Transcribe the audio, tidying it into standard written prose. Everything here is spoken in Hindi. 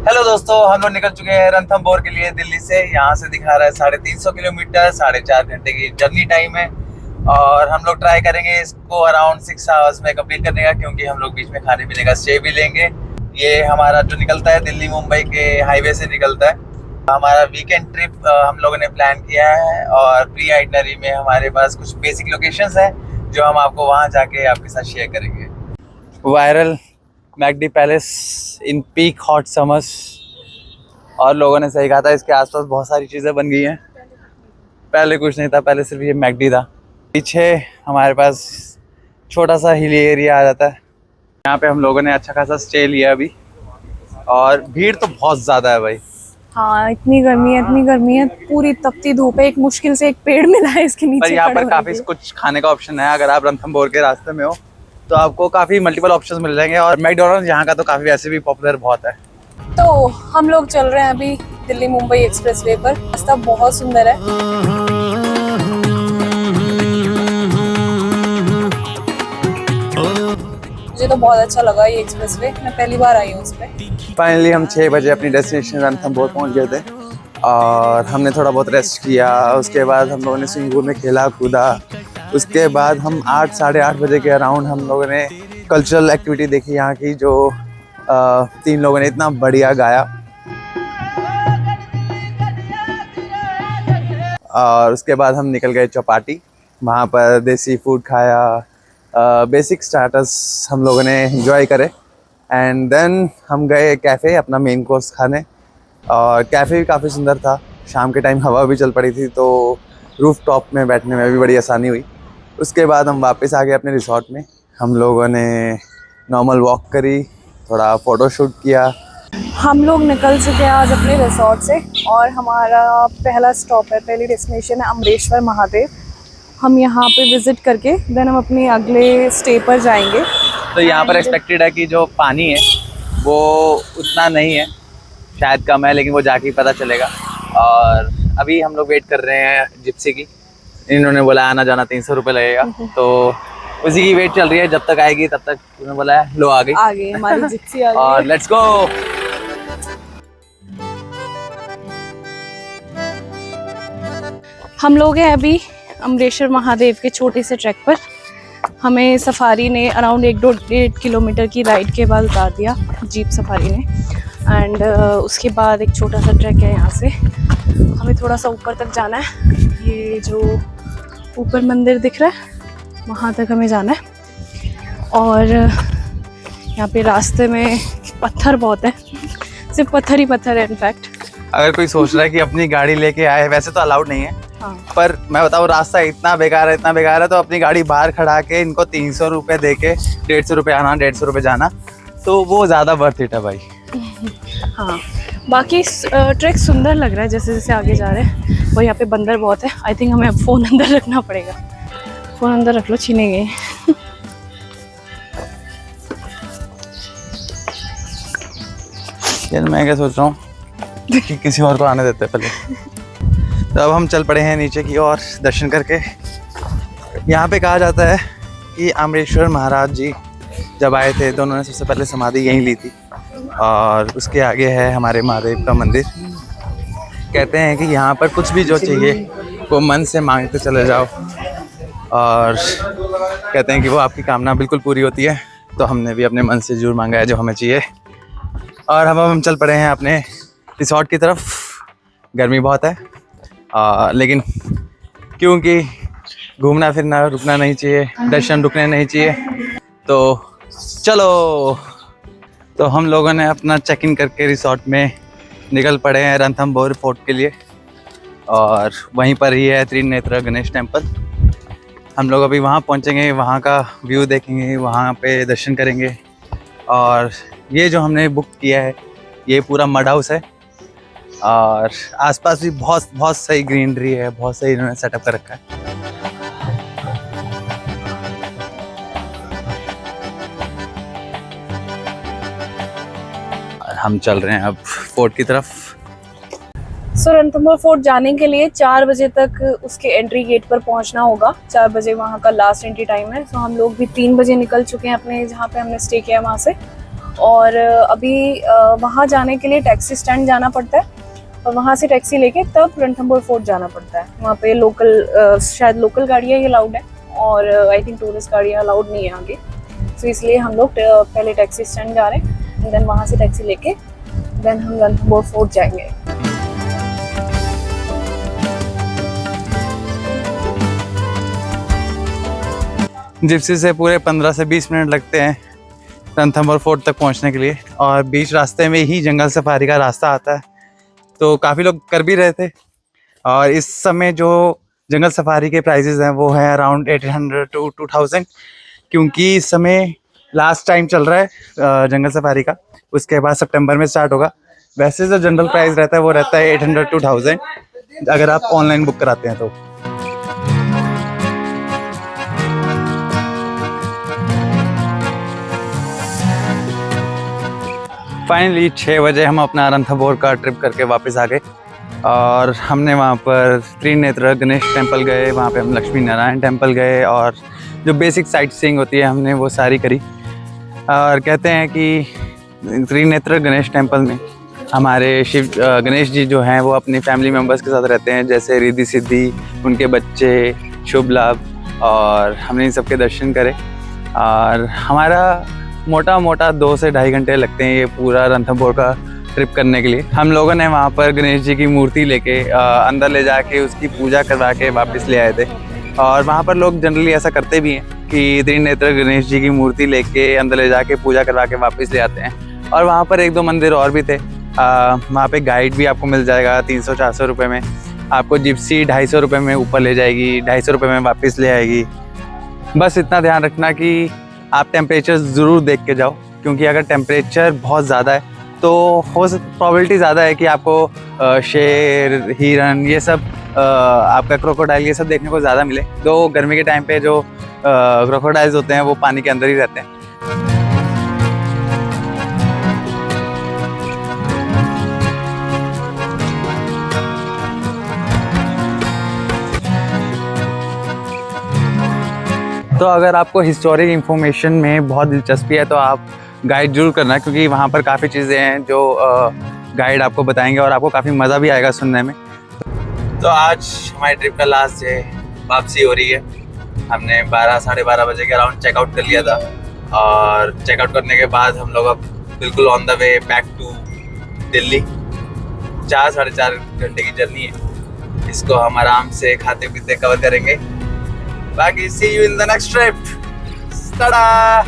हेलो दोस्तों, हम लोग निकल चुके हैं रणथंभौर के लिए दिल्ली से। यहाँ से दिखा रहा है 350 किलोमीटर, 4.5 घंटे की जर्नी टाइम है। और हम लोग ट्राई करेंगे इसको अराउंड 6 आवर्स में कंप्लीट करने का, क्योंकि हम लोग बीच में खाने पीने का स्टे भी लेंगे। ये हमारा जो निकलता है दिल्ली मुंबई के हाईवे से निकलता है। हमारा वीकेंड ट्रिप हम लोगों ने प्लान किया है, और प्री आइटनरी में हमारे पास कुछ बेसिक लोकेशंस हैं जो हम आपको वहाँ जाके आपके साथ शेयर करेंगे। Viral McD palace in peak hot summers, और लोगों ने सही कहा था, इसके आसपास बहुत सारी चीज़ें बन गई हैं। पहले कुछ नहीं था, पहले सिर्फ ये मैकडी था। पीछे हमारे पास छोटा सा हिली एरिया आ जाता है। यहाँ पे हम लोगों ने अच्छा खासा स्टे लिया अभी, और भीड़ तो बहुत ज़्यादा है भाई। हाँ, इतनी गर्मी है, पूरी तपती धूप है। एक मुश्किल से एक पेड़ मिला है इसके नीचे। पर यहाँ पर काफ़ी कुछ खाने का ऑप्शन है। अगर आप रणथंभौर के रास्ते में हो तो आपको काफ़ी मल्टीपल ऑप्शंस मिल जाएंगे, और मैकडॉनल्ड्स यहाँ का तो काफ़ी वैसे भी पॉपुलर बहुत है। तो हम लोग चल रहे हैं अभी दिल्ली मुंबई एक्सप्रेसवे पर। रास्ता बहुत सुंदर है। मुझे तो बहुत अच्छा लगा ये एक्सप्रेसवे, मैं पहली बार आई हूँ उस पर। फाइनली हम 6 बजे अपनी डेस्टिनेशन रणथंभौर पहुँच गए थे, और हमने थोड़ा बहुत रेस्ट किया। उसके बाद हम लोगों ने स्विमिंग पूल में खेला कूदा। उसके बाद हम 8 साढ़े 8 बजे के अराउंड हम लोगों ने कल्चरल एक्टिविटी देखी यहाँ की, जो 3 लोगों ने इतना बढ़िया गाया। और उसके बाद हम निकल गए चौपाटी, वहाँ पर देसी फूड खाया, बेसिक स्टार्टर्स हम लोगों ने एंजॉय करे। एंड देन हम गए कैफ़े अपना मेन कोर्स खाने, और कैफ़े भी काफ़ी सुंदर था। शाम के टाइम हवा भी चल पड़ी थी, तो रूफ टॉप में बैठने में भी बड़ी आसानी हुई। उसके बाद हम वापस आ गए अपने रिसॉर्ट में। हम लोगों ने नॉर्मल वॉक करी, थोड़ा फ़ोटो शूट किया। हम लोग निकल चुके हैं आज अपने रिसॉर्ट से, और हमारा पहला स्टॉप है, पहली डेस्टिनेशन है अमरेश्वर महादेव। हम यहाँ पे विज़िट करके देन हम अपने अगले स्टे पर जाएंगे। तो यहाँ पर एक्सपेक्टेड है कि जो पानी है वो उतना नहीं है, शायद कम है, लेकिन वो जाके ही पता चलेगा। और अभी हम लोग वेट कर रहे हैं जिप्सी की। इन्होंने बोला आना जाना 300 रुपये लगेगा, तो उसी की वेट चल रही है। जब तक आएगी तब तक उन्होंने बोला है लो आ गई हमारी जिप्सी आ गई। और लेट्स गो। हम लोग हैं अभी अमरेश्वर महादेव के छोटे से ट्रैक पर। हमें सफारी ने अराउंड 1-1.5 किलोमीटर की राइड के बाद उतार दिया, जीप सफारी ने। एंड उसके बाद एक छोटा सा ट्रैक है, यहाँ से हमें थोड़ा सा ऊपर तक जाना है। ये जो ऊपर मंदिर दिख रहा है वहाँ तक हमें जाना है। और यहाँ पे रास्ते में पत्थर बहुत है, सिर्फ पत्थर ही पत्थर है इनफैक्ट। अगर कोई सोच रहा है कि अपनी गाड़ी लेके आए, वैसे तो अलाउड नहीं है। हाँ। पर मैं बताऊँ रास्ता इतना बेकार है, तो अपनी गाड़ी बाहर खड़ा के इनको 300 रुपये दे के 150 रुपये आना, 150 रुपये जाना, तो वो ज़्यादा वर्थ इट है भाई। हाँ, बाकी ट्रैक सुंदर लग रहा है जैसे जैसे आगे जा रहे हैं। और यहाँ पे बंदर बहुत है। आई थिंक हमें अब फ़ोन अंदर रखना पड़ेगा। फ़ोन अंदर रख लो, छीनेंगे। यार मैं क्या सोच रहा हूँ कि किसी और को आने देते हैं पहले। तो अब हम चल पड़े हैं नीचे की ओर दर्शन करके। यहाँ पे कहा जाता है कि अमरेश्वर महाराज जी जब आए थे तो उन्होंने सबसे पहले समाधि यहीं ली थी, और उसके आगे है हमारे महादेव का मंदिर। कहते हैं कि यहाँ पर कुछ भी जो चाहिए वो मन से मांगते चले जाओ, और कहते हैं कि वो आपकी कामना बिल्कुल पूरी होती है। तो हमने भी अपने मन से जरूर मांगा है जो हमें चाहिए। और हम चल पड़े हैं अपने रिसॉर्ट की तरफ। गर्मी बहुत है, लेकिन क्योंकि घूमना फिरना रुकना नहीं चाहिए, दर्शन रुकने नहीं चाहिए, तो चलो। तो हम लोगों ने अपना चेक इन करके रिसॉर्ट में निकल पड़े हैं रणथंभौर फोर्ट के लिए, और वहीं पर ही है त्रिनेत्र गणेश टेम्पल। हम लोग अभी वहाँ पहुँचेंगे, वहाँ का व्यू देखेंगे, वहाँ पे दर्शन करेंगे। और ये जो हमने बुक किया है ये पूरा मड हाउस है, और आसपास भी बहुत सही ग्रीनरी है, बहुत सही इन्होंने सेटअप कर रखा है। हम चल रहे हैं अब फोर्ट की तरफ। रणथंभौर फोर्ट जाने के लिए 4 बजे तक उसके एंट्री गेट पर पहुंचना होगा। 4 बजे वहां का लास्ट एंट्री टाइम है। तो हम लोग भी 3 बजे निकल चुके हैं अपने जहां पे हमने स्टे किया वहां से, और अभी वहाँ जाने के लिए टैक्सी स्टैंड जाना पड़ता है और वहाँ से टैक्सी लेके तब रणथंभौर फोर्ट जाना पड़ता है। वहाँ पे लोकल शायद लोकल गाड़ियाँ ही अलाउड है और आई थिंक टूरिस्ट गाड़ियाँ अलाउड नहीं है आगे। तो इसलिए हम लोग पहले टैक्सी स्टैंड जा रहे हैं एंड देन वहाँ से टैक्सी लेके देन हम रणथंभौर फोर्ट जाएंगे। जिप्सी से पूरे 15 से 20 मिनट लगते हैं रणथंभौर फोर्ट तक पहुंचने के लिए और बीच रास्ते में ही जंगल सफारी का रास्ता आता है, तो काफ़ी लोग कर भी रहे थे। और इस समय जो जंगल सफारी के प्राइजेस हैं वो है अराउंड 800 to 2000, क्योंकि इस समय लास्ट टाइम चल रहा है जंगल सफारी का, उसके बाद सितंबर में स्टार्ट होगा। वैसे जो जनरल प्राइस रहता है वो रहता है 800 to 1000 अगर आप ऑनलाइन बुक कराते हैं तो। फाइनली 6 बजे हम अपना रणथंभौर का ट्रिप करके वापस आ गए और हमने वहाँ पर त्रिनेत्र गणेश टेम्पल गए, वहाँ पे हम लक्ष्मी नारायण टेम्पल गए और जो बेसिक साइट सीइंग होती है हमने वो सारी करी। और कहते हैं कि त्रिनेत्र गणेश टेम्पल में हमारे शिव गणेश जी जो हैं वो अपनी फैमिली मेम्बर्स के साथ रहते हैं, जैसे रिद्धि सिद्धि, उनके बच्चे, शुभ लाभ, और हमने इन सब के दर्शन करे। और हमारा मोटा मोटा 2 से 2.5 घंटे लगते हैं ये पूरा रणथंभौर का ट्रिप करने के लिए। हम लोगों ने वहाँ पर गणेश जी की मूर्ति लेके अंदर ले जाके उसकी पूजा करवा के वापस ले आए थे। और वहाँ पर लोग जनरली ऐसा करते भी हैं कि त्रिनेत्र गणेश जी की मूर्ति लेके अंदर ले जाके पूजा करवा के वापस ले आते हैं। और वहाँ पर 1-2 मंदिर और भी थे। वहाँ पे गाइड भी आपको मिल जाएगा 300-400 रुपये में। आपको जिप्सी 250 रुपये में ऊपर ले जाएगी, 250 रुपये में वापस ले आएगी। बस इतना ध्यान रखना कि आप टेम्परेचर ज़रूर देख के जाओ, क्योंकि अगर टेम्परेचर बहुत ज़्यादा है तो प्रॉबिलिटी ज़्यादा है कि आपको शेर, हिरन, ये सब आपका क्रोकोडाइल ये सब देखने को ज़्यादा मिले। तो गर्मी के टाइम पे जो क्रोकोडाइल्स होते हैं वो पानी के अंदर ही रहते हैं। तो अगर आपको हिस्टोरिक इन्फॉर्मेशन में बहुत दिलचस्पी है तो आप गाइड जरूर करना, क्योंकि वहाँ पर काफ़ी चीज़ें हैं जो गाइड आपको बताएंगे और आपको काफ़ी मज़ा भी आएगा सुनने में। तो आज हमारी ट्रिप का लास्ट डे, वापसी हो रही है। हमने 12-12:30 बजे के अराउंड चेकआउट कर लिया था और चेकआउट करने के बाद हम लोग अब बिल्कुल on the way back to Delhi. 4-4.5 घंटे की जर्नी है, इसको हम आराम से खाते पीते कवर करेंगे। बाकी see you in the next trip. Tata.